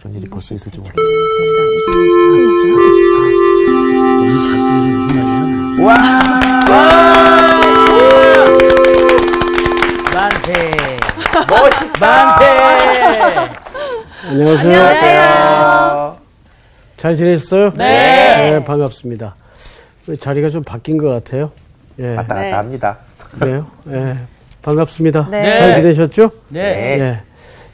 그런 일이 벌써 있을지 몰랐어. 와! 만세! 멋있다! 만세! 안녕하세요. 안녕하세요. 잘 지냈어요? 네. 반갑습니다. 자리가 좀 바뀐 것 같아요. 예. 왔다 갔다 합니다. 그래요? 예. 반갑습니다. 네. 잘 지내셨죠? 네. 예.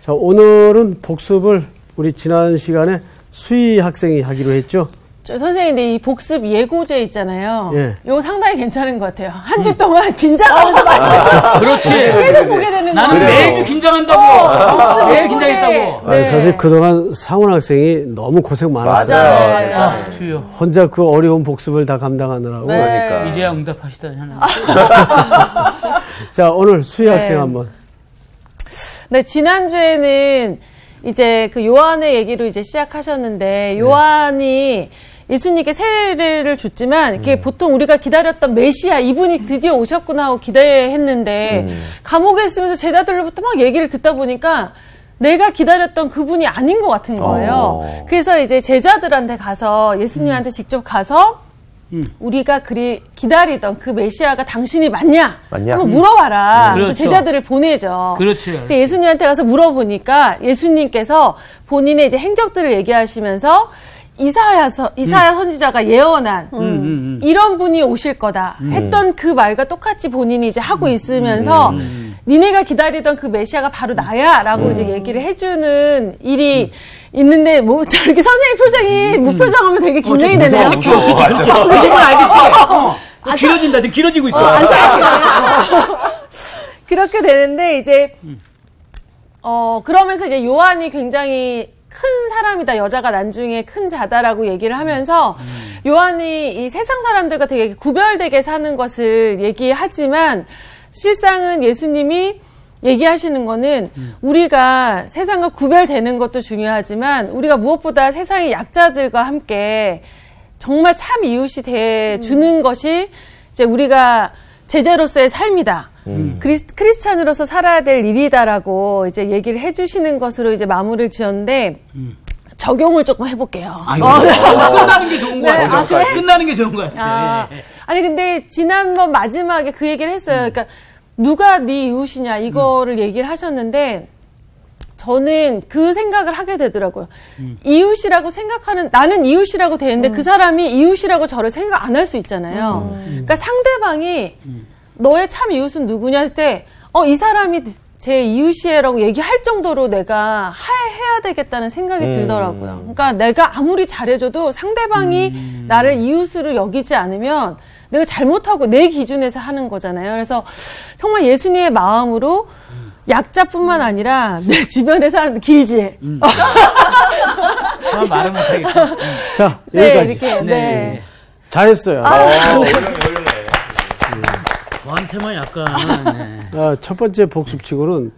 자, 오늘은 복습을 우리 지난 시간에 수희 학생이 하기로 했죠? 저 선생님, 근데 이 복습 예고제 있잖아요. 예. 이거 상당히 괜찮은 것 같아요. 한 주 동안 긴장하면서 그렇지. 계속 보게 되는 나는 거예요. 매주 긴장한다고. 매일 긴장했다고. 네. 사실 그동안 상훈 학생이 너무 고생 많았어요. 맞아요. 아, 주여. 혼자 그 어려운 복습을 다 감당하느라고. 네. 그러니까. 이제야 응답하시다니 하는. 자, 오늘 수희 네. 학생 한번. 네, 지난주에는 이제 그 요한의 얘기로 이제 시작하셨는데, 요한이 예수님께 세례를 줬지만, 이렇게 보통 우리가 기다렸던 메시아, 이분이 드디어 오셨구나 하고 기대했는데, 감옥에 있으면서 제자들로부터 막 얘기를 듣다 보니까, 내가 기다렸던 그분이 아닌 것 같은 거예요. 그래서 이제 제자들한테 가서, 예수님한테 직접 가서, 우리가 기다리던 그 메시아가 당신이 맞냐? 한번 물어봐라. 그렇죠. 제자들을 보내죠. 그렇지. 그래서 예수님한테 가서 물어보니까 예수님께서 본인의 이제 행적들을 얘기하시면서 이사야 선지자가 예언한 이런 분이 오실 거다 했던 그 말과 똑같이 본인이 이제 하고 있으면서 니네가 기다리던 그 메시아가 바로 나야라고 이제 얘기를 해주는 일이 있는데 뭐 저렇게 선생님 표정이 무표정하면 되게 긴장이 되네요. 그치. 그건 알겠지. 길어진다. 지금 길어지고 있어. 안 잘하시네요. 그렇게 되는데 이제 그러면서 이제 요한이 굉장히 큰 사람이다. 여자가 나중에 큰 자다라고 얘기를 하면서 요한이 이 세상 사람들과 되게 구별되게 사는 것을 얘기하지만 실상은 예수님이 얘기하시는 거는 우리가 세상과 구별되는 것도 중요하지만 우리가 무엇보다 세상의 약자들과 함께 정말 참 이웃이 돼주는 것이 이제 우리가 제자로서의 삶이다. 크리스찬으로서 살아야 될 일이다라고 이제 얘기를 해주시는 것으로 이제 마무리를 지었는데 적용을 조금 해볼게요. 끝나는 게 좋은 거야. 네, 그래? 끝나는 게 좋은 거야. 아니 근데 지난번 마지막에 그 얘기를 했어요. 그러니까 누가 네 이웃이냐 이거를 얘기를 하셨는데 저는 그 생각을 하게 되더라고요. 이웃이라고 생각하는 나는 이웃이라고 되는데 그 사람이 이웃이라고 저를 생각 안 할 수 있잖아요. 그러니까 상대방이 너의 참 이웃은 누구냐 할 때 이 사람이 제 이웃이라고 얘기할 정도로 내가 해야 되겠다는 생각이 들더라고요. 그러니까 내가 아무리 잘해줘도 상대방이 나를 이웃으로 여기지 않으면 내가 잘못하고 내 기준에서 하는 거잖아요. 그래서 정말 예수님의 마음으로 약자뿐만 아니라 내 주변에 사는 길지. 말을 못하겠다. 자, 네, 여기까지. 이렇게, 네. 잘했어요. 훌륭해. 저한테만 약간. 첫 번째 복습치고는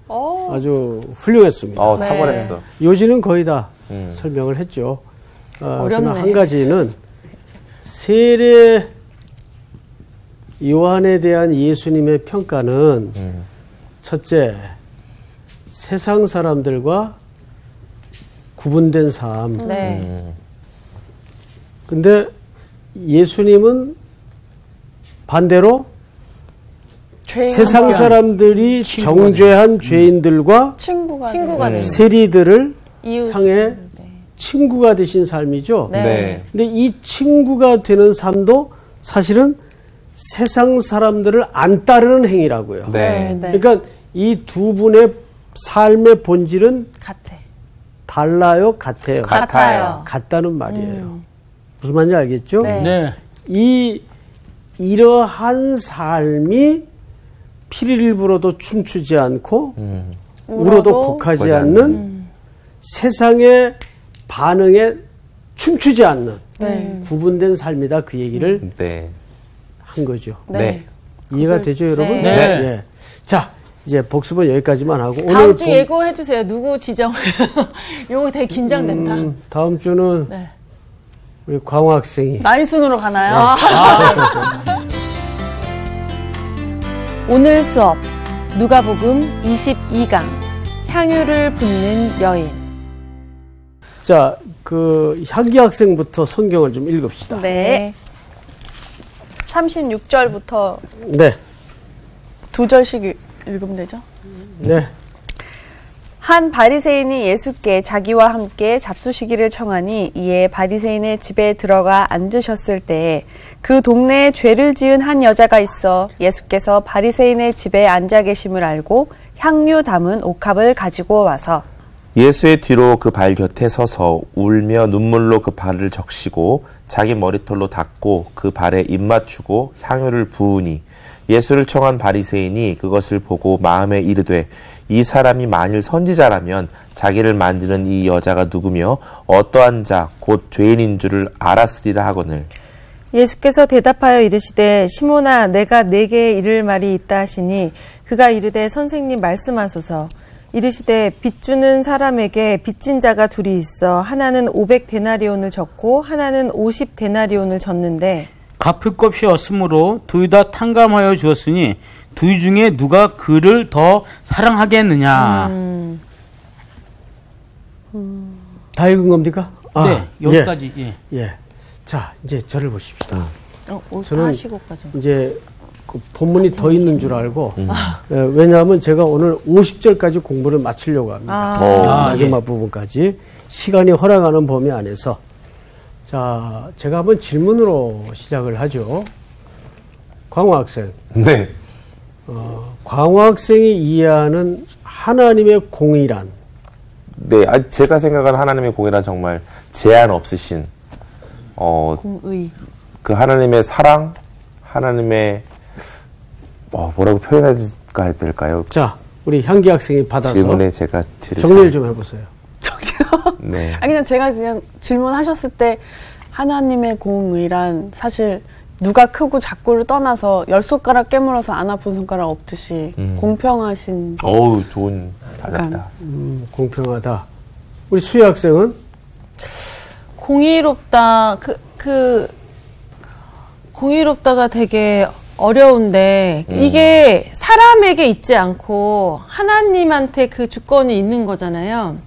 아주 훌륭했습니다. 탁월했어. 요지는 거의 다 설명을 했죠. 그러나 어렵네. 한 가지는 세례 요한에 대한 예수님의 평가는 첫째, 세상 사람들과 구분된 삶. 네. 근데 예수님은 반대로 세상 사람들이 정죄한 죄인들과 친구가 되는 세리들을 이웃. 향해 친구가 되신 삶이죠. 네. 근데 이 친구가 되는 삶도 사실은 세상 사람들을 안 따르는 행위라고요. 네. 그러니까 이 두 분의 삶의 본질은 같아. 달라요, 같아요. 같아요. 같다는 말이에요. 무슨 말인지 알겠죠? 네. 네. 이러한 삶이 피리를 불어도 춤추지 않고 울어도 곡하지 않는 세상의 반응에 춤추지 않는 구분된 삶이다. 그 얘기를 한 거죠. 네. 이해가 되죠, 여러분? 네. 네. 예. 자, 이제 복습은 여기까지만 하고 다음 주 예고해 주세요. 누구 지정? 요거 되게 긴장된다. 다음 주는 네. 우리 광호 학생이 나인순으로 가나요? 오늘 수업 누가복음 22강 향유를 붓는 여인. 자, 그 향기 학생부터 성경을 좀 읽읍시다. 네. 36절부터 네. 2절씩 읽으면 되죠? 네. 한 바리새인이 예수께 자기와 함께 잡수시기를 청하니 이에 바리새인의 집에 들어가 앉으셨을 때에 그 동네에 죄를 지은 한 여자가 있어 예수께서 바리새인의 집에 앉아 계심을 알고 향유 담은 옥합을 가지고 와서 예수의 뒤로 그 발 곁에 서서 울며 눈물로 그 발을 적시고 자기 머리털로 닦고 그 발에 입 맞추고 향유를 부으니 예수를 청한 바리새인이 그것을 보고 마음에 이르되 이 사람이 만일 선지자라면 자기를 만지는 이 여자가 누구며 어떠한 자 곧 죄인인 줄을 알았으리라 하거늘. 예수께서 대답하여 이르시되 시몬아 내가 네게 이를 말이 있다 하시니 그가 이르되 선생님 말씀하소서. 이르시되 빚주는 사람에게 빚진 자가 둘이 있어 하나는 500데나리온을 졌고 하나는 50데나리온을 졌는데 갚을 것이 없으므로 둘 다 탕감하여 주었으니 둘 중에 누가 그를 더 사랑하겠느냐. 다 읽은 겁니까? 네, 여기까지. 예. 예. 자, 이제 저를 보십시다. 다 저는 하시고까지. 이제 그 본문이 더 있는 줄 알고, 왜냐하면 제가 오늘 50절까지 공부를 마치려고 합니다. 마지막 부분까지. 시간이 허락하는 범위 안에서. 자, 제가 한번 질문으로 시작을 하죠. 광호 학생. 네. 광호 학생이 이해하는 하나님의 공의란? 네, 제가 생각하는 하나님의 공의란 정말 제한 없으신, 공의. 그 하나님의 사랑, 하나님의, 뭐라고 표현할까 해야 될까요? 자, 우리 향기 학생이 받아서 질문에 제가 정리를 좀 해보세요. 네. 그냥 제가 그냥 질문하셨을 때 하나님의 공의란 사실 누가 크고 작고를 떠나서 10손가락 깨물어서 안 아픈 손가락 없듯이 공평하신. 어우, 좋은 답이다. 공평하다. 우리 수희 학생은? 공의롭다. 공의롭다가 되게 어려운데, 이게 사람에게 있지 않고 하나님한테 그 주권이 있는 거잖아요.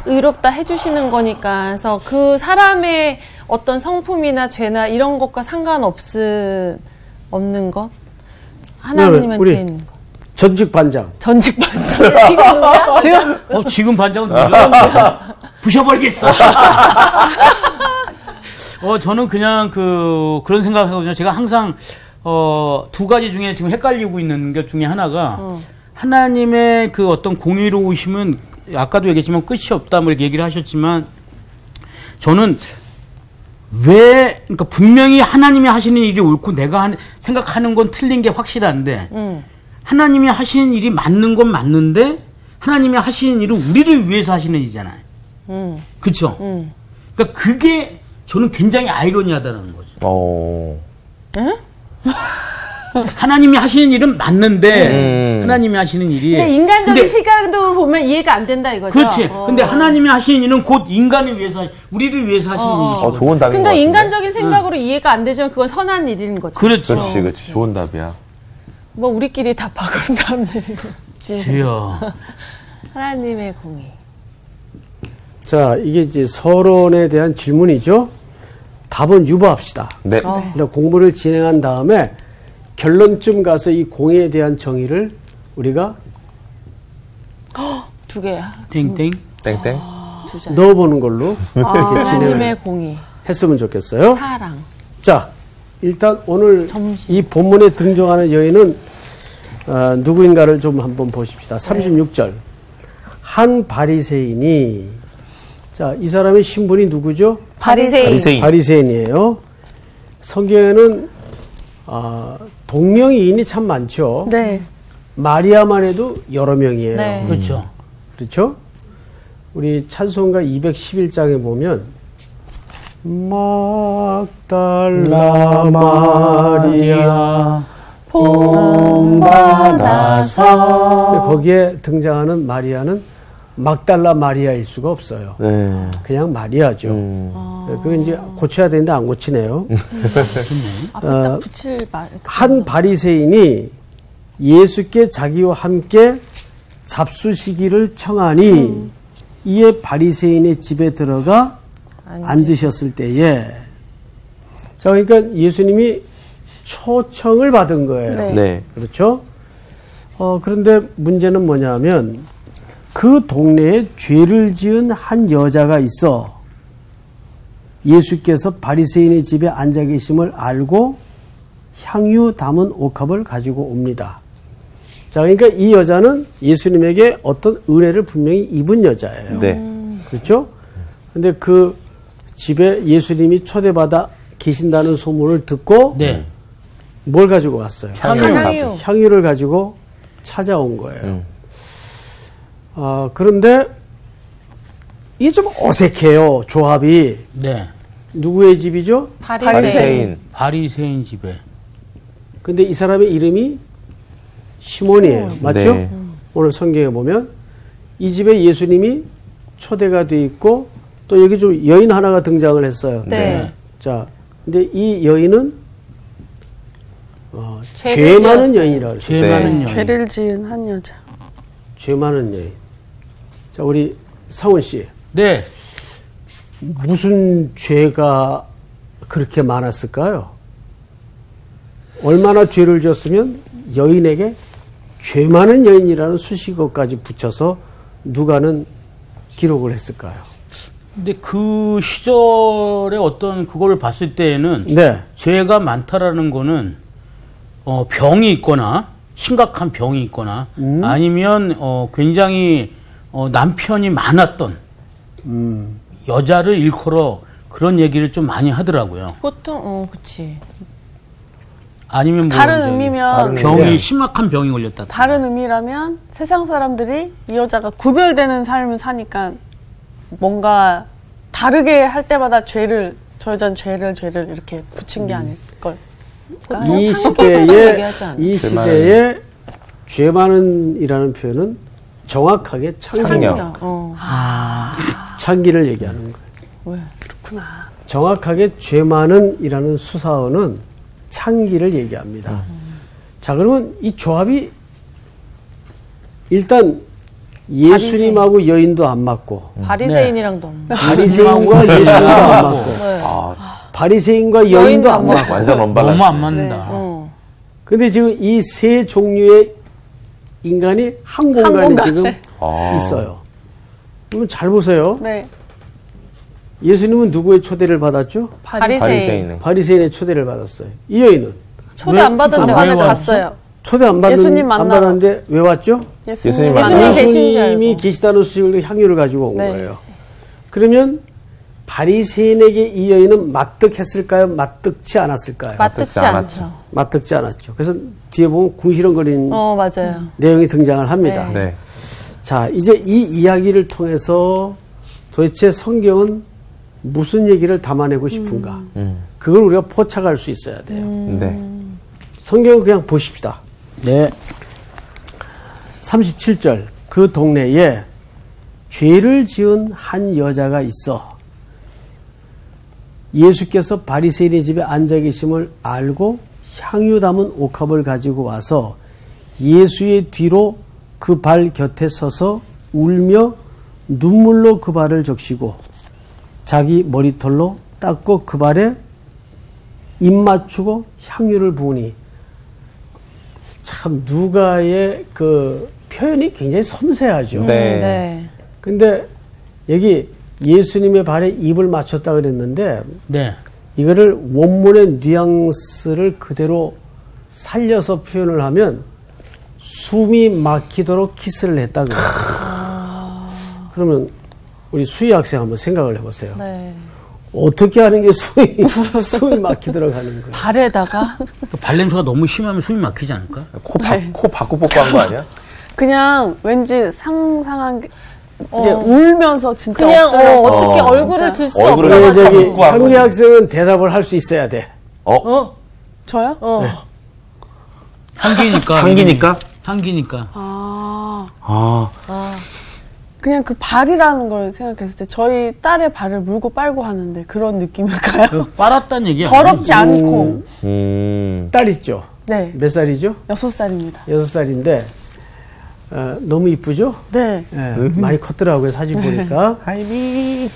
의롭다 해주시는 거니까. 그래서 그 사람의 어떤 성품이나 죄나 이런 것과 상관없는 것? 하나님한테 우리 있는 것. 전직 반장. 전직 반장. 지금 누구야? 지금 반장은 누구죠? 부셔버리겠어. 저는 그냥 그런 생각을 하거든요. 제가 항상, 두 가지 중에 지금 헷갈리고 있는 것 중에 하나가, 하나님의 그 어떤 공의로우심은, 아까도 얘기했지만 끝이 없다, 뭐 이렇게 얘기를 하셨지만, 저는 그러니까 분명히 하나님이 하시는 일이 옳고 내가 생각하는 건 틀린 게 확실한데, 하나님이 하시는 일이 맞는 건 맞는데, 하나님이 하시는 일은 우리를 위해서 하시는 일이잖아요. 그쵸? 그러니까 그게 저는 굉장히 아이러니하다는 거죠. 응? 하나님이 하시는 일은 맞는데, 하나님이 하시는 일이. 근데 인간적인 시각으로 보면 이해가 안 된다 이거죠. 그렇지. 근데 하나님이 하시는 일은 곧 인간을 위해서, 우리를 위해서 하시는 일이죠. 좋은 답인 그러니까 것 같은데. 인간적인 생각으로 이해가 안 되지만 그건 선한 일인 거죠. 그렇죠. 그렇지. 좋은 답이야. 뭐 우리끼리 다 바꾸는 답들이지. 주여. 하나님의 공의. 자, 이게 이제 서론에 대한 질문이죠. 답은 유보합시다. 네. 일단 공부를 진행한 다음에 결론쯤 가서 이 공의에 대한 정의를 우리가 두 개야. 땡땡. 땡땡. 두 자. 넣어보는 걸로 이렇게 하나님의 진행을 공의. 했으면 좋겠어요. 사랑. 자, 일단 오늘 점심. 이 본문에 등장하는 여인은 누구인가를 좀 한번 보십시다. 36절. 한 바리새인이, 자, 이 사람의 신분이 누구죠? 바리새인. 바리새인이에요. 성경에는 동명이인이 참 많죠. 네. 마리아만 해도 여러 명이에요. 네. 그렇죠. 그렇죠? 우리 찬송가 211장에 보면 막달라 마리아 본받아서, 거기에 등장하는 마리아는 막달라 마리아일 수가 없어요. 네. 그냥 마리아죠. 그게 이제 고쳐야 되는데 안 고치네요. 앞에다 붙일 말. 한 바리새인이 예수께 자기와 함께 잡수시기를 청하니, 이에 바리새인의 집에 들어가 앉으셨을 때에 자 그러니까 예수님이 초청을 받은 거예요. 네. 네. 그렇죠? 그런데 문제는 뭐냐면 그 동네에 죄를 지은 한 여자가 있어 예수께서 바리새인의 집에 앉아 계심을 알고 향유 담은 옥합을 가지고 옵니다. 자, 그러니까 이 여자는 예수님에게 어떤 은혜를 분명히 입은 여자예요. 네. 그렇죠? 근데 그 집에 예수님이 초대받아 계신다는 소문을 듣고 네. 뭘 가지고 왔어요? 향유. 향유를 가지고 찾아온 거예요. 그런데 이게 좀 어색해요. 조합이. 네. 누구의 집이죠? 바리새인. 바리새인 집에. 근데 이 사람의 이름이 시몬이에요. 맞죠? 네. 오늘 성경에 보면 이 집에 예수님이 초대가 돼 있고 또 여기 좀 여인 하나가 등장을 했어요. 네. 자, 근데 이 여인은 죄 많은 여인이라고 했어요. 죄 네. 많은 여인. 죄를 지은 한 여자. 죄 많은 여인. 자, 우리 상훈 씨. 네. 무슨 죄가 그렇게 많았을까요? 얼마나 죄를 지었으면 여인에게 죄 많은 여인이라는 수식어까지 붙여서 누가는 기록을 했을까요? 근데 그 시절에 어떤 그거를 봤을 때에는 네. 죄가 많다라는 거는 병이 있거나 심각한 병이 있거나 아니면 굉장히 남편이 많았던 여자를 일컬어 그런 얘기를 좀 많이 하더라고요. 보통 그치. 아니면 뭐 다른 저기 의미면 병이 심각한 병이 걸렸다. 다른 의미라면 세상 사람들이 이 여자가 구별되는 삶을 사니까 뭔가 다르게 할 때마다 죄를 저 여자는 죄를 이렇게 붙인 게 아닐걸. 이 얘기하지 않아요? 시대에 죄 많은이라는 표현은 정확하게 창녀. 창기를 얘기하는 거예요. 왜? 그렇구나. 정확하게 죄 많은이라는 수사어는 창기를 얘기합니다. 자, 그러면 이 조합이 일단 예수님하고 여인도 안 맞고 바리새인이랑도 바리새인과 예수님도 안 맞고 바리새인과 여인도 안 맞고 완전 언밸런스. 너무 안 맞는다. 근데 지금 이 세 종류의 인간이 한 공간에 지금 있어요. 그러면 잘 보세요. 네. 예수님은 누구의 초대를 받았죠? 바리새인은. 바리새인의 초대를 받았어요. 이 여인은 초대 안 받았는데 왜 와서 왔어? 갔어요. 초대 안 예수님 만나러. 받았는데 왜 왔죠? 예수님 만나러. 계신 줄 예수님이 알고. 계시다는 수식으로 향유를 가지고 온 네. 거예요. 그러면 바리새인에게 이 여인은 마뜩했을까요? 마뜩지 않았을까요? 맞듣지 않았죠. 않죠. 마뜩지 않았죠. 그래서 뒤에 보면 궁시렁거리는 맞아요. 내용이 등장을 합니다. 네. 자, 이제 이 이야기를 통해서 도대체 성경은 무슨 얘기를 담아내고 싶은가? 그걸 우리가 포착할 수 있어야 돼요. 네. 성경을 그냥 보십시다. 네. 37절. 그 동네에 죄를 지은 한 여자가 있어 예수께서 바리새인의 집에 앉아 계심을 알고 향유 담은 옥합을 가지고 와서 예수의 뒤로 그 발 곁에 서서 울며 눈물로 그 발을 적시고 자기 머리털로 닦고 그 발에 입 맞추고 향유를 부으니 참 누가의 그 표현이 굉장히 섬세하죠. 네. 근데 여기 예수님의 발에 입을 맞췄다 그랬는데 네. 이거를 원문의 뉘앙스를 그대로 살려서 표현을 하면 숨이 막히도록 키스를 했다 그래요. 그러면 우리 수희 학생 한번 생각을 해보세요. 네. 어떻게 하는 게 숨이 막히도록 하는 거예요? 발에다가 그 발냄새가 너무 심하면 숨이 막히지 않을까? 코 바꾸 뽀뽀한 거 아니야? 그냥 왠지 상상한 게 이게 울면서 진짜 그냥 엎드려서 어떻게 진짜. 얼굴을 들 수 얼굴을 그래, 없어가지고 저기 바꾸고 한 한기 거지. 학생은 대답을 할 수 있어야 돼. 저요? 향기니까. 향기니까? 향기니까. 그냥 그 발이라는 걸 생각했을 때 저희 딸의 발을 물고 빨고 하는데 그런 느낌일까요? 그 빨았단 얘기야. 더럽지 않고. 딸 있죠? 네. 몇 살이죠? 6살입니다. 6살인데 너무 이쁘죠? 네. 많이 컸더라고요, 사진 보니까. 하이미.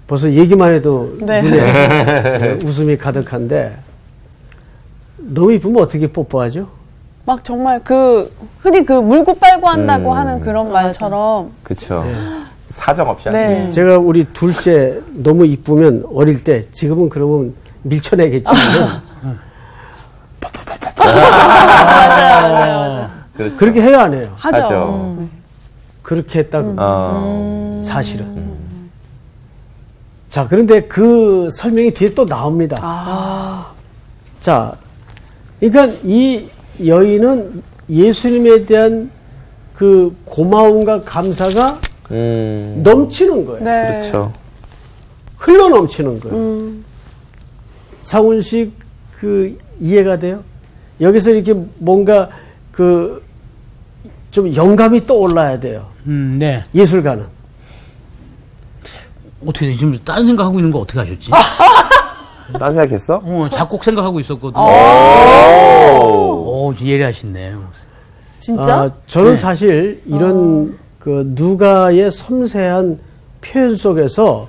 벌써 얘기만 해도 네. 눈에 웃음이 가득한데, 너무 이쁘면 어떻게 뽀뽀하죠? 막 정말 흔히 물고 빨고 한다고 하는 그런 말처럼. 그쵸. 사정 없이 하시네요. 네. 제가 우리 둘째 너무 이쁘면 어릴 때, 지금은 그러면 밀쳐내겠지만, 맞아요. 그렇죠. 그렇게 해야 안 해요. 하죠. 그렇게 했다고. 사실은. 자, 그런데 그 설명이 뒤에 또 나옵니다. 자, 그러니까 이 여인은 예수님에 대한 그 고마움과 감사가 넘치는 거예요. 네. 그렇죠. 흘러 넘치는 거예요. 상훈 씨 그 이해가 돼요? 여기서 이렇게 뭔가 좀 영감이 떠올라야 돼요. 네. 예술가는. 어떻게 지금 딴 생각하고 있는 거 어떻게 하셨지? 딴 생각했어? 작곡 생각하고 있었거든. 예리하시네. 진짜? 저는 사실 이런 그 누가의 섬세한 표현 속에서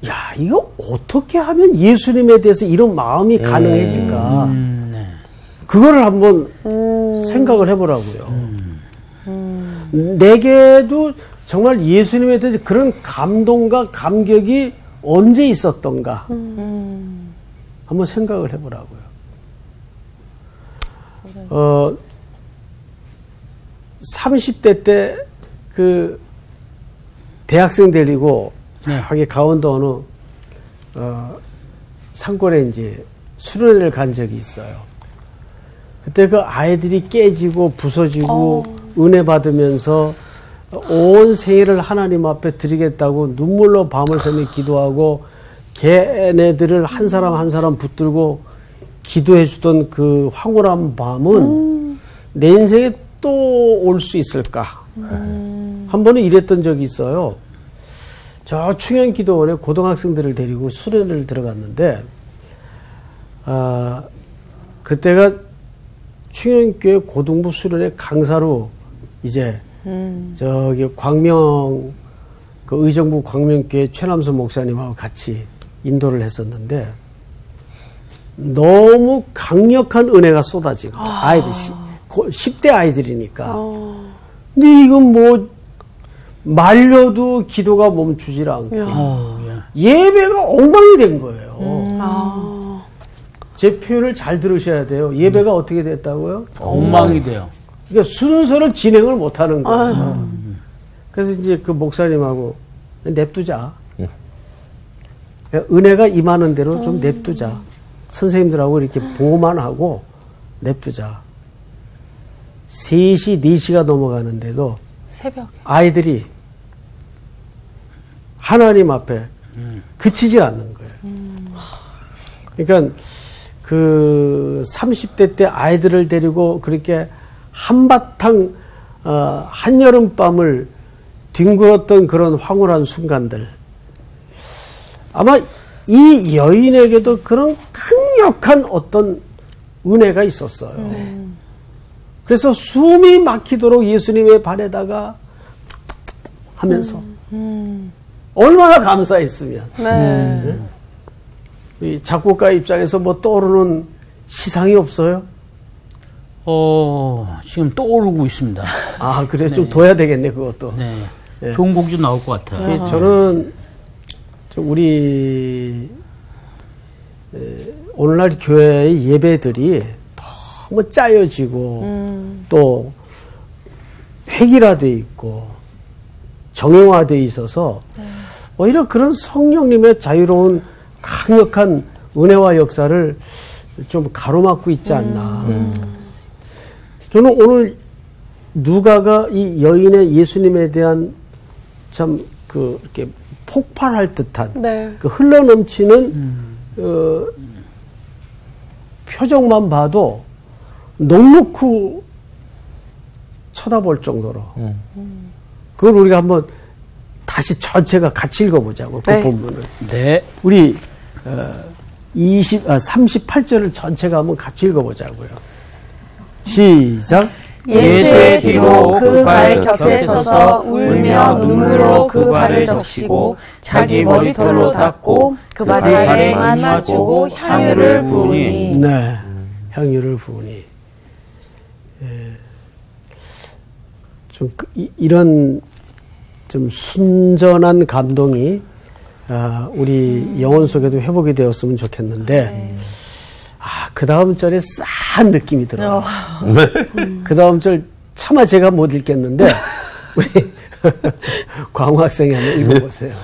야, 이거 어떻게 하면 예수님에 대해서 이런 마음이 가능해질까? 네. 그거를 한번 생각을 해보라고요. 내게도 정말 예수님에 대해서 그런 감동과 감격이 언제 있었던가? 한번 생각을 해보라고요. 30대 때 그 대학생 데리고 저기 강원도 어느 산골에 이제 수련회를 간 적이 있어요. 그때 그 아이들이 깨지고 부서지고 은혜 받으면서 온 생애를 하나님 앞에 드리겠다고 눈물로 밤을 새며 기도하고 걔네들을 한 사람 한 사람 붙들고 기도해 주던 그 황홀한 밤은 내 인생에 또 올 수 있을까? 한 번은 이랬던 적이 있어요. 저 충현기도원에 고등학생들을 데리고 수련회를 들어갔는데 그때가 충현교회 고등부 수련회 강사로 이제 저기 광명 그 의정부 광명교회 최남수 목사님하고 같이 인도를 했었는데 너무 강력한 은혜가 쏟아지고 아이들 10대 아이들이니까 근데 이건 뭐 말려도 기도가 멈추질 않고 예배가 엉망이 된 거예요. 제 표현을 잘 들으셔야 돼요. 예배가 어떻게 됐다고요? 엉망이 돼요. 그러니까 순서를 진행을 못하는 거예요. 그래서 이제 그 목사님하고 냅두자. 은혜가 임하는 대로 좀 냅두자. 선생님들하고 이렇게 보호만 하고 냅두자. 3시, 4시가 넘어가는데도 새벽에. 아이들이 하나님 앞에 그치질 않는 거예요. 그러니까 그 30대 때 아이들을 데리고 그렇게 한바탕 한여름밤을 뒹굴었던 그런 황홀한 순간들. 아마 이 여인에게도 그런 강력한 어떤 은혜가 있었어요. 그래서 숨이 막히도록 예수님의 발에다가 하면서 얼마나 감사했으면. 네. 이 작곡가 입장에서 뭐 떠오르는 시상이 없어요? 지금 떠오르고 있습니다. 아, 그래. 좀 둬야 되겠네, 그것도. 네. 예. 좋은 곡 좀 나올 것 같아요. 저는 우리 오늘날 교회의 예배들이 너무 짜여지고 또 획일화되어 있고 정형화되어 있어서 오히려 그런 성령님의 자유로운 강력한 은혜와 역사를 좀 가로막고 있지 않나. 저는 오늘 누가가 이 여인의 예수님에 대한 참 이렇게 폭발할 듯한 그 흘러넘치는 표정만 봐도 넉넉히 쳐다볼 정도로 그걸 우리가 한번 다시 전체가 같이 읽어보자고 그 본문을. 네. 우리 38절을 전체가 한번 같이 읽어보자고요. 시작. 예수의 뒤로 그 발 곁에 서서 울며 눈물로 그 발을 적시고 자기 머리털로 닦고 그 발에 입맞추고 향유를 부으니. 네, 향유를 부으니. 좀 이런 좀 순전한 감동이 우리 영혼 속에도 회복이 되었으면 좋겠는데, 그 다음 절에 싸한 느낌이 들어요. 그 다음 절 차마 제가 못 읽겠는데, 우리 광호 학생이 한번 읽어보세요.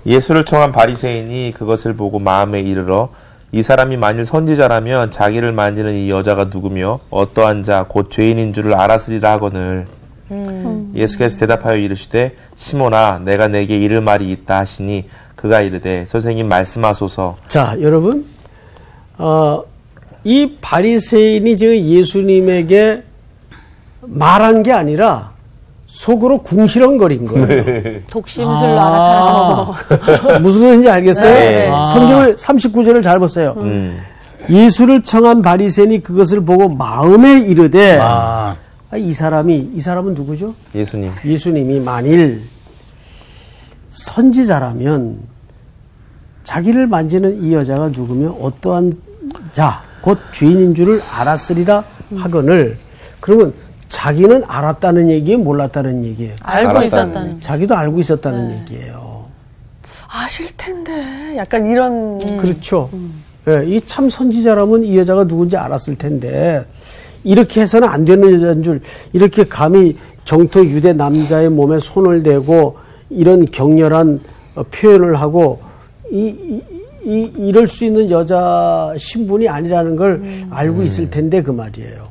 예수를 청한 바리새인이 그것을 보고 마음에 이르러 이 사람이 만일 선지자라면 자기를 만지는 이 여자가 누구며 어떠한 자 곧 죄인인 줄을 알았으리라 하거늘. 예수께서 대답하여 이르시되 시몬아 내가 내게 이를 말이 있다 하시니 그가 이르되 선생님 말씀하소서. 자, 여러분, 이 바리새인이 지금 예수님에게 말한 게 아니라 속으로 궁시렁거린 거예요. 독심술로 알아차리셨어. 무슨 소리인지 알겠어요? 네. 성경을 39절을 잘 보세요. 예수를 청한 바리새인이 그것을 보고 마음에 이르되 이 사람은 누구죠? 예수님. 예수님이 만일 선지자라면 자기를 만지는 이 여자가 누구며 어떠한 자, 곧 죄인인 줄을 알았으리라 하거늘. 그러면 자기는 알았다는 얘기예요? 몰랐다는 얘기예요? 알고 있었다는. 자기도 알고 있었다는 얘기예요. 아실 텐데. 약간 이런. 그렇죠. 예, 이 참 선지자라면 이 여자가 누군지 알았을 텐데 이렇게 해서는 안 되는 여자인 줄, 이렇게 감히 정토 유대 남자의 몸에 손을 대고 이런 격렬한 표현을 하고 이럴 수 있는 여자 신분이 아니라는 걸 알고 있을 텐데 그 말이에요.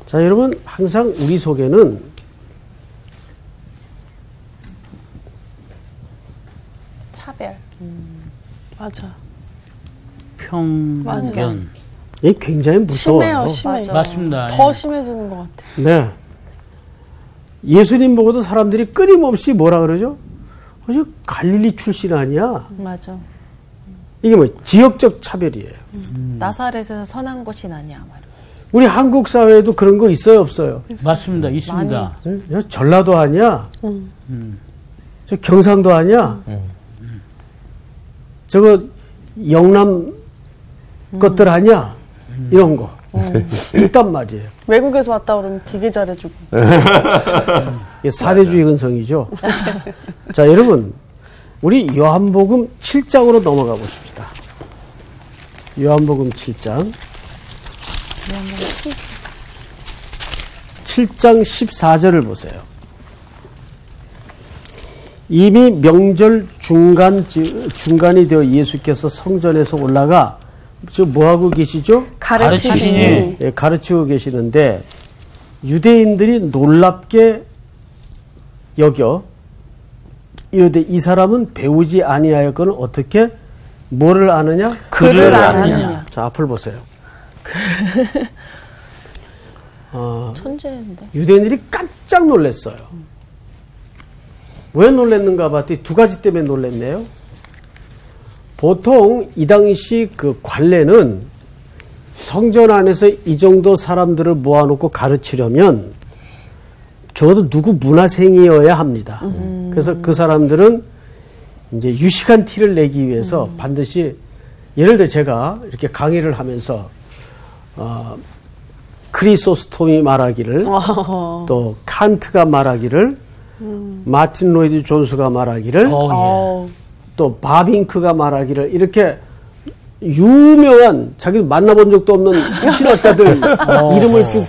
자, 여러분, 항상 우리 속에는 차별. 맞아. 편견. 이게 굉장히 무서워요. 심해요. 맞습니다. 더 심해지는 것 같아. 네. 예수님 보고도 사람들이 끊임없이 뭐라 그러죠? 갈릴리 출신 아니야? 맞아. 이게 뭐 지역적 차별이에요. 나사렛에서 선한 것이 나냐. 우리 한국 사회에도 그런 거 있어요, 없어요? 맞습니다. 있습니다. 전라도 아니야? 저 경상도 아니야? 저거 영남 것들 아니야? 이런 거. 있단 말이에요. 외국에서 왔다 그러면 되게 잘해주고. 이게 사대주의 근성이죠. 자, 여러분, 우리 요한복음 7장으로 넘어가 보십시다. 요한복음 7장. 7장 14절을 보세요. 이미 명절 중간이 되어 예수께서 성전에서 올라가 지금 뭐하고 계시죠? 가르치시니. 예, 가르치고 계시는데 유대인들이 놀랍게 여겨 이르되 이 사람은 배우지 아니하였거늘 어떻게 뭐를 아느냐? 그를 아느냐. 자, 앞을 보세요. 천재인데. 유대인들이 깜짝 놀랐어요. 왜 놀랐는가 봤더니 두 가지 때문에 놀랐네요. 보통 이 당시 그 관례는 성전 안에서 이 정도 사람들을 모아놓고 가르치려면 적어도 누구 문화생이어야 합니다. 그래서 그 사람들은 이제 유식한 티를 내기 위해서 반드시 예를 들어 제가 이렇게 강의를 하면서 크리소스톰이 말하기를 또 칸트가 말하기를 마틴 로이드 존스가 말하기를 또 바빙크가 말하기를 이렇게 유명한 자기도 만나본 적도 없는 신학자들 이름을 쭉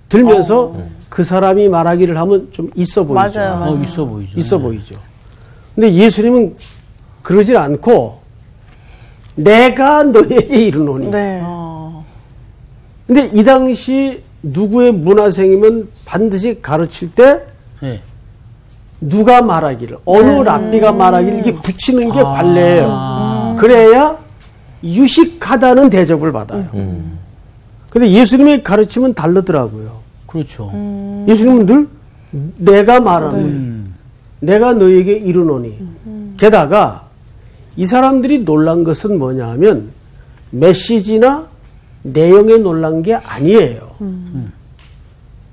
들면서 그 사람이 말하기를 하면 좀 있어 보이죠. 맞아요. 있어 보이죠. 있어 보이죠. 근데 예수님은 그러질 않고 내가 너에게 이르노니. 네. 근데 이 당시 누구의 문화생이면 반드시 가르칠 때 네. 누가 말하기를 어느 랍비가 말하기를 이게 붙이는 게 관례예요. 그래야 유식하다는 대접을 받아요. 근데 예수님의 가르침은 다르더라고요. 그렇죠. 예수님은 늘 내가 말하노니 내가 너에게 이르노니 게다가 이 사람들이 놀란 것은 뭐냐 하면 메시지나 내용에 놀란 게 아니에요.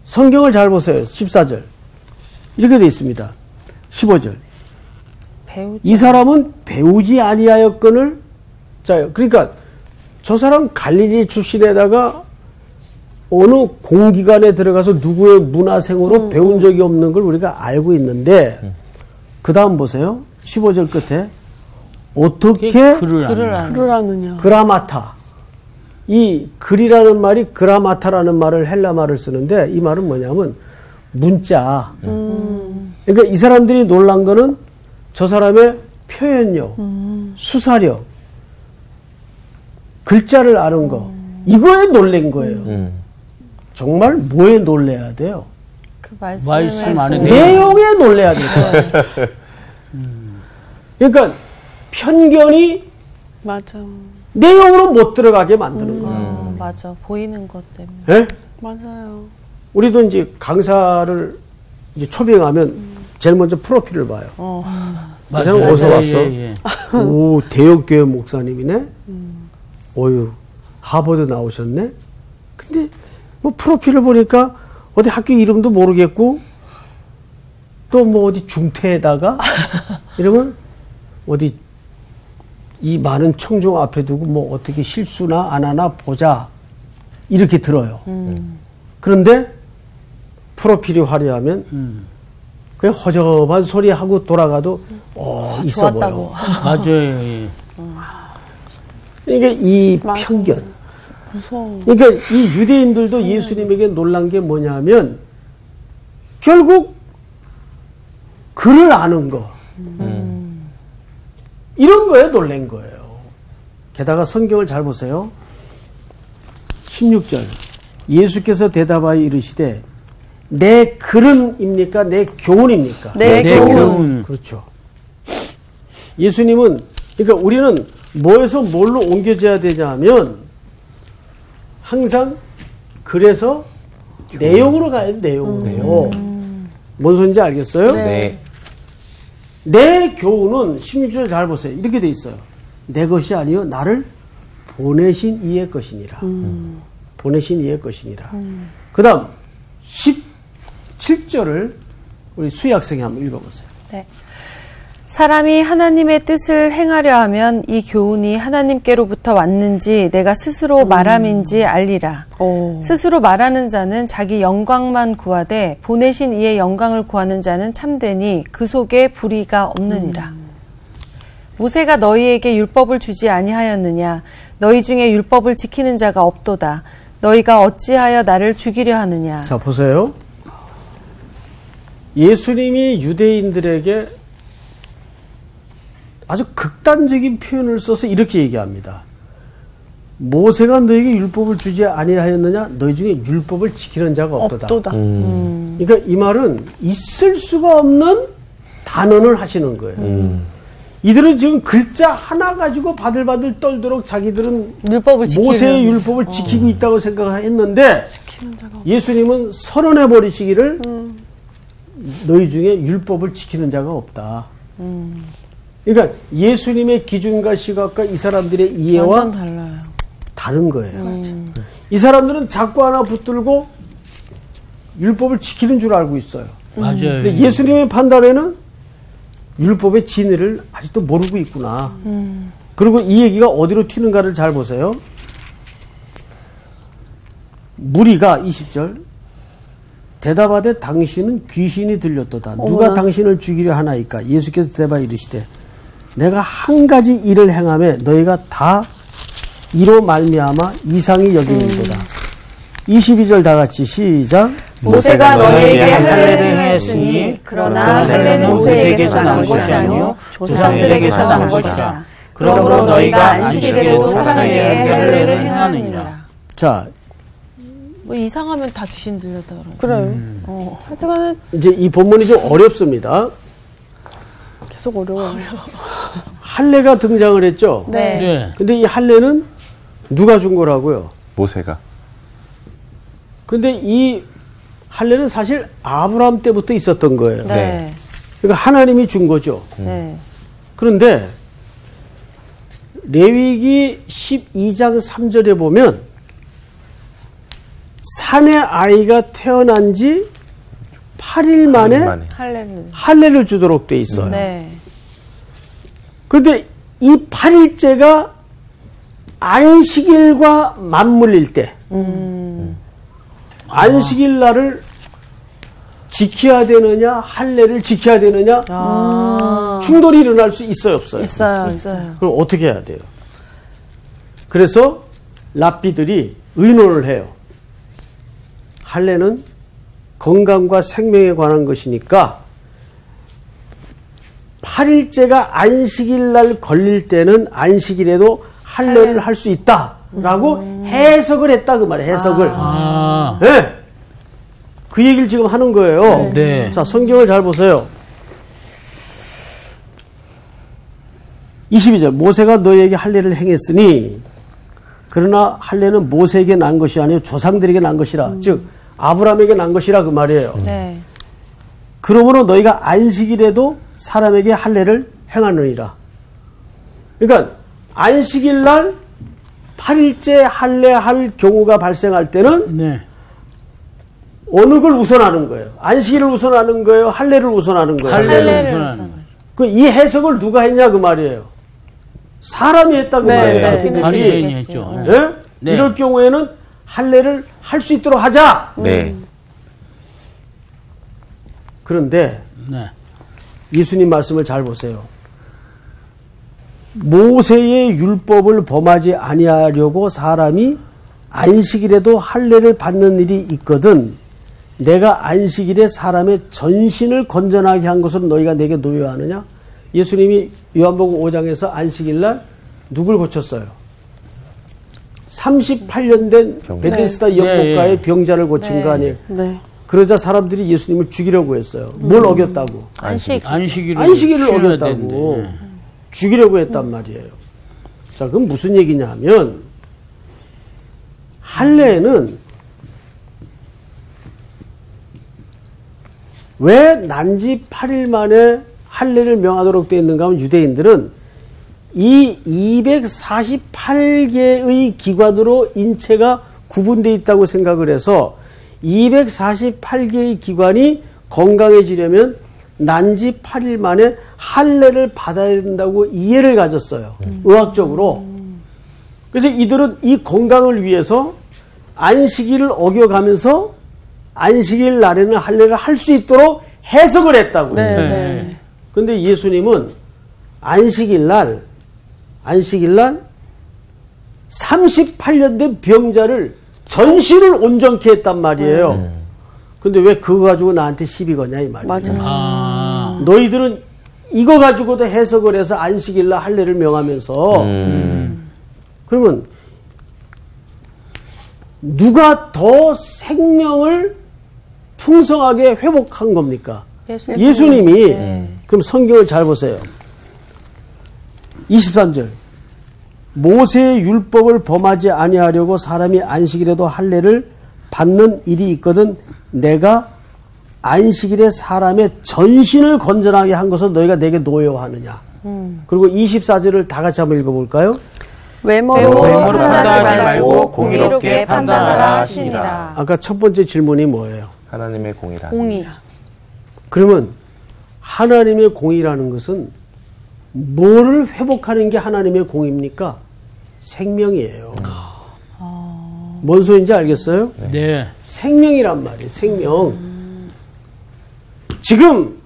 성경을 잘 보세요. 14절. 이렇게 돼 있습니다. 15절. 이 사람은 배우지 아니하였거늘. 자, 그러니까 저 사람 갈릴리 출신에다가 어느 공기관에 들어가서 누구의 문화생으로 배운 적이 없는 걸 우리가 알고 있는데 그 다음 보세요. 15절 끝에 어떻게 글을 아느냐. 그라마타. 이 글이라는 말이 그라마타라는 말을 헬라 말을 쓰는데 이 말은 뭐냐면 문자. 그러니까 이 사람들이 놀란 거는 저 사람의 표현력, 수사력, 글자를 아는 거 이거에 놀란 거예요. 정말 뭐에 놀래야 돼요? 그 말씀 안에 내용에 놀래야 될 거예요. 그러니까 편견이 맞아. 내용으로 못 들어가게 만드는 거예요. 맞아. 보이는 것 때문에. 네? 맞아요. 우리도 이제 강사를 이제 초빙하면 제일 먼저 프로필을 봐요. 맞아요. 어디서 왔어? 예. 오, 대형교회 목사님이네? 어휴, 하버드 나오셨네? 근데 뭐 프로필을 보니까 어디 학교 이름도 모르겠고 또 뭐 어디 중퇴에다가 이러면 어디 이 많은 청중 앞에 두고 뭐 어떻게 실수나 안 하나 보자 이렇게 들어요. 그런데 프로필이 화려하면 그냥 허접한 소리 하고 돌아가도 있어 보여. 맞아요. 예. 그러니까 이 맞아. 편견. 무서워. 그러니까 이 유대인들도 예수님에게 놀란 게 뭐냐면 결국 글을 아는 거. 이런 거에 놀란 거예요. 게다가 성경을 잘 보세요. 16절. 예수께서 대답하여 이르시되 내 글은입니까? 내 교훈입니까? 내 교훈. 그렇죠. 예수님은 그러니까 우리는 뭐에서 뭘로 옮겨져야 되냐 하면 항상 그래서 내용으로 가야 돼. 내용으로. 뭔 소리인지 알겠어요? 네. 내 교훈은 16절 잘 보세요. 이렇게 돼 있어요. 내 것이 아니요 나를 보내신 이의 것이니라. 보내신 이의 것이니라. 그 다음 17절을 우리 수희 학생이 한번 읽어보세요. 네. 사람이 하나님의 뜻을 행하려 하면 이 교훈이 하나님께로부터 왔는지 내가 스스로 말함인지 알리라. 스스로 말하는 자는 자기 영광만 구하되 보내신 이의 영광을 구하는 자는 참되니 그 속에 불의가 없느니라. 모세가 너희에게 율법을 주지 아니하였느냐? 너희 중에 율법을 지키는 자가 없도다. 너희가 어찌하여 나를 죽이려 하느냐? 자, 보세요. 예수님이 유대인들에게 아주 극단적인 표현을 써서 이렇게 얘기합니다. 모세가 너에게 율법을 주지 아니하였느냐? 너희 중에 율법을 지키는 자가 없도다. 그러니까 이 말은 있을 수가 없는 단언을 하시는 거예요. 이들은 지금 글자 하나 가지고 바들바들 떨도록 자기들은 모세의 율법을 지키고 있다고 생각했는데 예수님은 선언해 버리시기를 너희 중에 율법을 지키는 자가 없다. 그러니까 예수님의 기준과 시각과 이 사람들의 이해와 완전 달라요. 다른 거예요. 이 사람들은 자꾸 하나 붙들고 율법을 지키는 줄 알고 있어요. 맞아요. 근데 예수님의 판단에는 율법의 진리를 아직도 모르고 있구나. 그리고 이 얘기가 어디로 튀는가를 잘 보세요. 무리가 20절 대답하되 당신은 귀신이 들렸도다. 누가 당신을 죽이려 하나이까? 예수께서 대답하여 이르시되 내가 한 가지 일을 행하며 너희가 다 이로 말미암아 이상히 여기는도다. 22절 다 같이 시작. 모세가 너희에게 할례를 행하였으니 그러나 할례는 모세에게서 난 것이 아니요 조상들에게서 난 것이라. 그러므로 너희가 안식일에도 사람에게 할례를 행하느니라. 자, 뭐 이상하면 다 귀신 들렸다 그래요. 그래요. 하여튼간에 이제 이 본문이 좀 어렵습니다. 계속 어려워요. 할례가 등장을 했죠. 네. 근데 이 할례는 누가 준 거라고요? 모세가. 근데 이 할례는 사실 아브라함 때부터 있었던 거예요. 네. 그러니까 하나님이 준 거죠. 네. 그런데 레위기 12장 3절에 보면 산의 아이가 태어난 지 8일 만에 할례를 주도록 돼 있어요. 네. 그런데 이 8일째가 안식일과 맞물릴 때 안식일 날을 지켜야 되느냐 할례를 지켜야 되느냐 충돌이 일어날 수 있어요 없어요? 있어요. 그럼 어떻게 해야 돼요? 그래서 랍비들이 의논을 해요. 할례는 건강과 생명에 관한 것이니까 8일째가 안식일 날 걸릴 때는 안식일에도 할례를 할 수 있다라고 해석을 했다 그 말이에요. 해석을. 네. 그 얘기를 지금 하는 거예요. 네. 자, 성경을 잘 보세요. 22절 모세가 너에게 할례를 행했으니 그러나 할례는 모세에게 난 것이 아니요 조상들에게 난 것이라. 즉 아브라함에게 난 것이라 그 말이에요. 네. 그러므로 너희가 안식일에도 사람에게 할례를 행하느니라. 그러니까 안식일 날 8일째 할례할 경우가 발생할 때는 네. 어느 걸 우선하는 거예요? 안식일을 우선하는 거예요? 할례를 우선하는 거예요? 할례를 우선하는 거예요. 이 해석을 누가 했냐 그 말이에요. 사람이 했다 그 말이에요. 바리새인이 했죠. 네? 네. 이럴 경우에는 할례를 할 수 있도록 하자. 네. 그런데 네. 예수님 말씀을 잘 보세요. 모세의 율법을 범하지 아니하려고 사람이 안식일에도 할례를 받는 일이 있거든 내가 안식일에 사람의 전신을 건전하게 한 것으로 너희가 내게 노여하느냐? 예수님이 요한복음 5장에서 안식일날 누굴 고쳤어요? 38년 된 베데스다 연못가의 병자를 고친 거 아니에요? 네. 그러자 사람들이 예수님을 죽이려고 했어요. 뭘 어겼다고? 안식일을 어겼다고. 죽이려고 했단 말이에요. 자, 그럼 무슨 얘기냐 하면 할례는 왜 난지 8일 만에 할례를 명하도록 되어 있는가 하면 유대인들은 이 248개의 기관으로 인체가 구분되어 있다고 생각을 해서 248개의 기관이 건강해지려면 난지 8일 만에 할례를 받아야 된다고 이해를 가졌어요. 의학적으로. 그래서 이들은 이 건강을 위해서 안식일을 어겨가면서 안식일 날에는 할례를 할 수 있도록 해석을 했다고요. 네. 그런데 예수님은 안식일 날 38년 된 병자를 전신을 온전케 했단 말이에요. 근데 왜 그거 가지고 나한테 시비 거냐 이 말이에요. 맞아요. 너희들은 이거 가지고도 해석을 해서 안식일 날 할례를 명하면서 그러면 누가 더 생명을 풍성하게 회복한 겁니까? 예수님이. 그럼 성경을 잘 보세요. 23절 모세의 율법을 범하지 아니하려고 사람이 안식일에도 할례를 받는 일이 있거든 내가 안식일에 사람의 전신을 건전하게 한 것을 너희가 내게 노여하느냐. 그리고 24절을 다 같이 한번 읽어볼까요? 외모로 판단하지 말고 공의롭게 판단하라 하시니라. 아까 첫 번째 질문이 뭐예요? 하나님의 공의라. 그러면 하나님의 공의라는 것은 뭐를 회복하는 게 하나님의 공의입니까? 생명이에요. 뭔 소리인지 알겠어요? 네. 생명이란 말이에요. 생명. 지금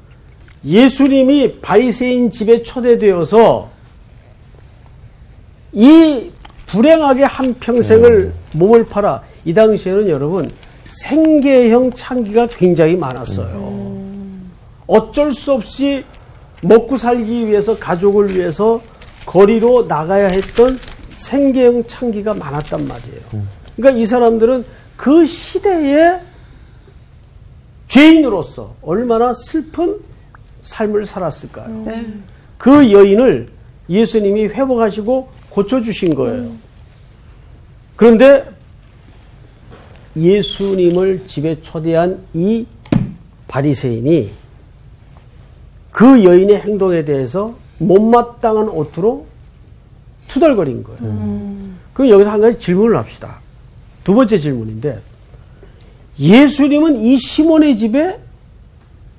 예수님이 바리새인 집에 초대되어서 이 불행하게 한 평생을 몸을 팔아 이 당시에는 여러분 생계형 창기가 굉장히 많았어요. 어쩔 수 없이 먹고 살기 위해서 가족을 위해서 거리로 나가야 했던 생계형 창기가 많았단 말이에요. 그러니까 이 사람들은 그 시대에 죄인으로서 얼마나 슬픈 삶을 살았을까요? 그 여인을 예수님이 회복하시고 고쳐주신 거예요. 그런데 예수님을 집에 초대한 이 바리새인이 그 여인의 행동에 대해서 못마땅한 오투로 투덜거린 거예요. 그럼 여기서 한 가지 질문을 합시다. 두 번째 질문인데 예수님은 이 시몬의 집에,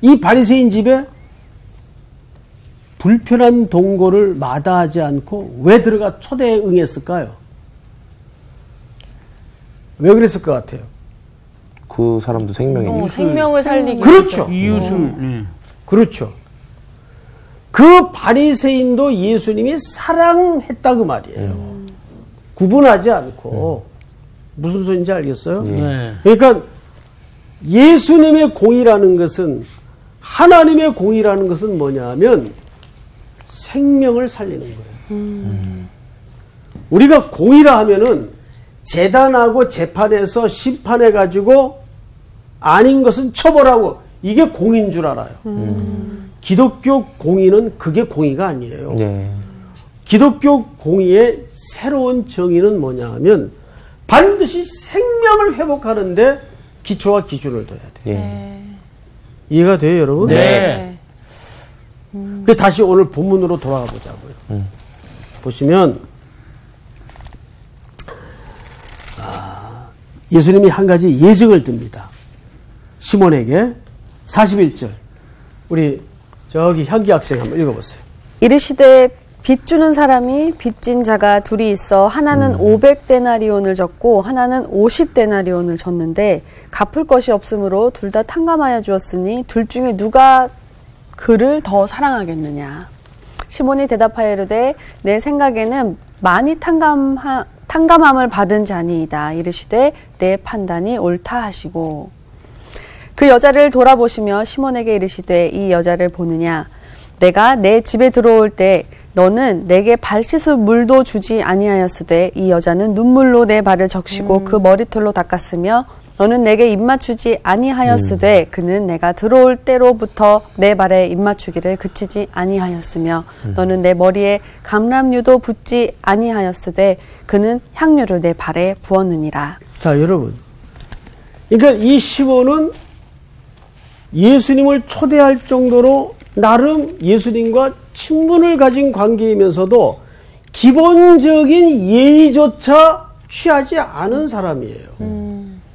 이 바리새인 집에 불편한 동거를 마다하지 않고 왜 들어가 초대에 응했을까요? 왜 그랬을 것 같아요? 그 사람도 생명이니까. 생명을 살리기 그렇죠. 이웃을. 그렇죠. 그 바리새인도 예수님이 사랑했다 그 말이에요. 구분하지 않고. 무슨 소리인지 알겠어요? 네. 그러니까 예수님의 공의라는 것은, 하나님의 공의라는 것은 뭐냐면 생명을 살리는 거예요. 우리가 공의라 하면은 재단하고 재판에서 심판해가지고 아닌 것은 처벌하고 이게 공의인 줄 알아요. 기독교 공의는 그게 공의가 아니에요. 네. 기독교 공의의 새로운 정의는 뭐냐 하면 반드시 생명을 회복하는데 기초와 기준을 둬야 돼요. 예. 이해가 돼요, 여러분? 네. 그 다시 오늘 본문으로 돌아가 보자고요. 보시면 예수님이 한 가지 예증을 듭니다. 시몬에게 41절. 우리 저기 현기 학생 한번 읽어보세요. 이르시되 빚 주는 사람이 빚진 자가 둘이 있어 하나는 500데나리온을 졌고 하나는 50데나리온을 졌는데 갚을 것이 없으므로 둘 다 탕감하여 주었으니 둘 중에 누가 그를 더 사랑하겠느냐. 시몬이 대답하여 이르되 내 생각에는 많이 탕감함을 받은 자니이다. 이르시되 내 판단이 옳다 하시고 그 여자를 돌아보시며 시몬에게 이르시되 이 여자를 보느냐. 내가 내 집에 들어올 때 너는 내게 발 씻을 물도 주지 아니하였으되 이 여자는 눈물로 내 발을 적시고 그 머리털로 닦았으며 너는 내게 입맞추지 아니하였으되 그는 내가 들어올 때로부터 내 발에 입맞추기를 그치지 아니하였으며 너는 내 머리에 감람류도 붓지 아니하였으되 그는 향유를 내 발에 부었느니라. 자, 여러분. 그러니까 이 시몬은 예수님을 초대할 정도로 나름 예수님과 친분을 가진 관계이면서도 기본적인 예의조차 취하지 않은 사람이에요.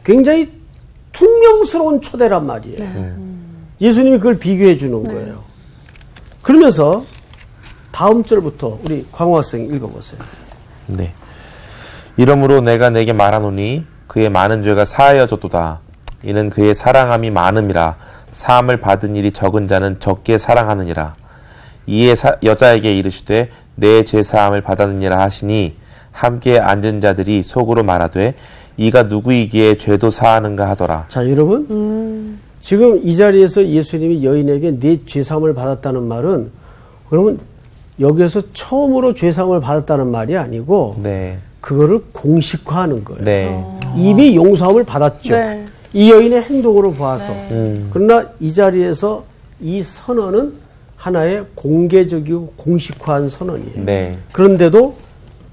굉장히 퉁명스러운 초대란 말이에요. 예수님이 그걸 비교해 주는 거예요. 그러면서 다음 절부터 우리 광호 학생 읽어보세요. 네. 이러므로 내가 내게 말하노니 그의 많은 죄가 사하여졌도다. 이는 그의 사랑함이 많음이라. 사함을 받은 일이 적은 자는 적게 사랑하느니라. 이에 여자에게 이르시되 내 죄사함을 받았느니라 하시니 함께 앉은 자들이 속으로 말하되 이가 누구이기에 죄도 사하는가 하더라. 자, 여러분. 지금 이 자리에서 예수님이 여인에게 네 죄사함을 받았다는 말은 그러면 여기에서 처음으로 죄사함을 받았다는 말이 아니고 네. 그거를 공식화하는 거예요. 네. 이미 용서함을 받았죠. 네. 이 여인의 행동으로 봐서. 그러나 이 자리에서 이 선언은 하나의 공개적이고 공식화한 선언이에요. 네. 그런데도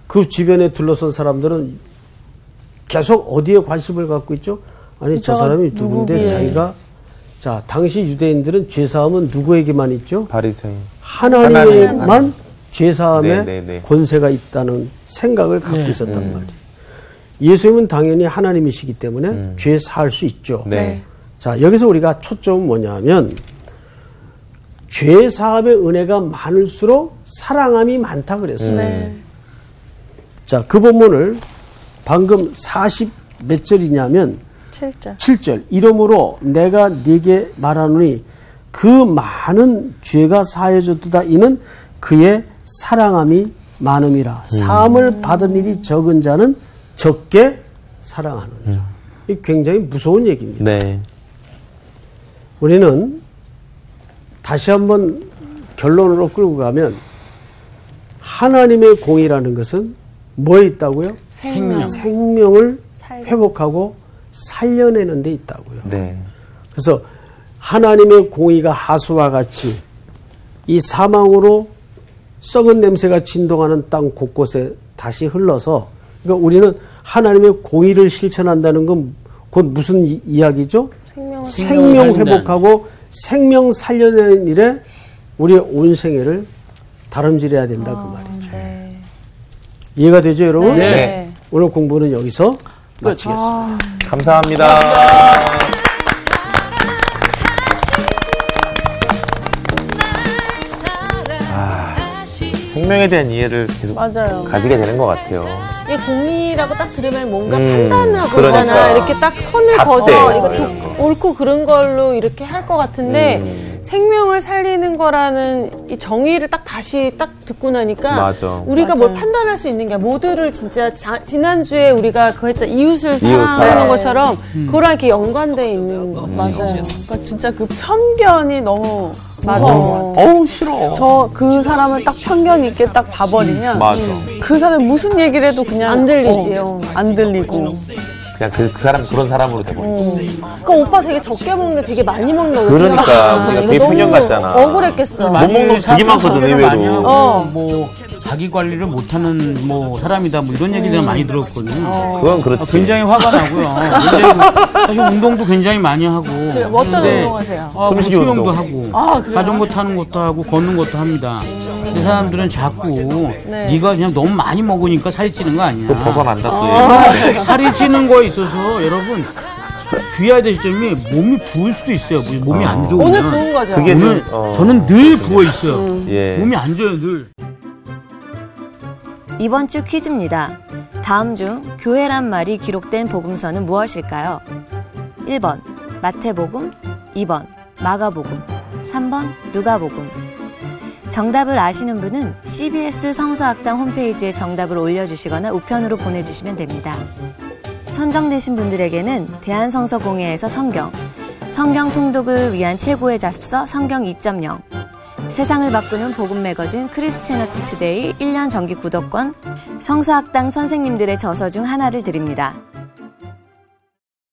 그 주변에 둘러선 사람들은 계속 어디에 관심을 갖고 있죠? 아니, 저 사람이 누군데 자기가, 자, 당시 유대인들은 죄사함은 누구에게만 있죠? 바리새인. 하나님에만 죄사함에 네. 권세가 있다는 생각을 갖고 있었단 말이에요. 예수님은 당연히 하나님이시기 때문에 죄 사할 수 있죠. 네. 자, 여기서 우리가 초점은 뭐냐 하면 죄 사함의 은혜가 많을수록 사랑함이 많다 그랬어요. 자, 그 본문을 방금 40 몇 절이냐면 7절. 7절. 이러므로 내가 네게 말하노니 그 많은 죄가 사해졌도다. 이는 그의 사랑함이 많음이라. 사함을 받은 일이 적은 자는 적게 사랑하느니라. 이 굉장히 무서운 얘기입니다. 네. 우리는 다시 한번 결론으로 끌고 가면 하나님의 공의라는 것은 뭐에 있다고요? 생명을 회복하고 살려내는 데 있다고요. 네. 그래서 하나님의 공의가 하수와 같이 이 사망으로 썩은 냄새가 진동하는 땅 곳곳에 다시 흘러서, 그러니까 우리는 하나님의 공의를 실천한다는 건 곧 무슨 이야기죠? 생명 회복하고 생명 살려내는 일에 우리의 온 생애를 다름질해야 된다 그 말이죠. 네. 이해가 되죠, 여러분? 네. 오늘 공부는 여기서 마치겠습니다. 감사합니다. 생명에 대한 이해를 계속 맞아요. 가지게 되는 것 같아요. 이 공이라고 딱 들으면 뭔가 판단하고 그러니까. 있잖아. 이렇게 딱 선을 잣대, 그어서 이거 이런 거. 옳고 그른 걸로 이렇게 할 것 같은데 생명을 살리는 거라는 이 정의를 딱 다시 딱 듣고 나니까 맞아. 우리가 뭘 판단할 수 있는 게 모두를 진짜 지난주에 우리가 그거 했잖아. 이웃을 사랑하는 것처럼 그거랑 이렇게 연관돼 있는 거. 맞아요. 그러니까 진짜 그 편견이 너무 무서워. 어우, 싫어. 저 그 사람을 딱 편견 있게 딱 봐버리면 맞아. 그 사람이 무슨 얘기를 해도 그냥 안 들리지요. 안 들리고. 그냥 그 사람 그런 사람으로 돼버려. 그러니까 오빠 되게 적게 먹는데 되게 많이 먹는다고. 그러니까 생각하잖아. 우리가 이거 되게 너무 편견 같잖아. 억울했겠어. 못 먹는 거 되게 많거든, 의외로. 많이 하고, 뭐 자기 관리를 못하는 뭐 사람이다 뭐 이런 얘기들 많이 들었거든요. 그건 그렇지. 굉장히 화가 나고요. 굉장히, 사실 운동도 굉장히 많이 하고. 그래, 어떤 근데, 운동하세요? 숨쉬기 수영도 운동. 하고, 자전거 타는 것도 하고, 걷는 것도 합니다. 이 사람들은 자꾸 네가 그냥 너무 많이 먹으니까 살이 찌는 거 아니야. 또 벗어난다 또. 살이 찌는 거에 있어서 여러분 주의해야 될 점이 몸이 부을 수도 있어요. 몸이 안 좋으면. 오늘 부은 거죠. 그게 오늘 저는 늘 부어 있어요. 예. 몸이 안 좋아요, 늘. 이번 주 퀴즈입니다. 다음 중 교회란 말이 기록된 복음서는 무엇일까요? 1번 마태복음, 2번 마가복음, 3번 누가복음. 정답을 아시는 분은 CBS 성서학당 홈페이지에 정답을 올려주시거나 우편으로 보내주시면 됩니다. 선정되신 분들에게는 대한성서공회에서 성경 통독을 위한 최고의 자습서 성경 2.0, 세상을 바꾸는 복음 매거진 크리스채너티 투데이 1년 정기 구독권, 성서학당 선생님들의 저서 중 하나를 드립니다.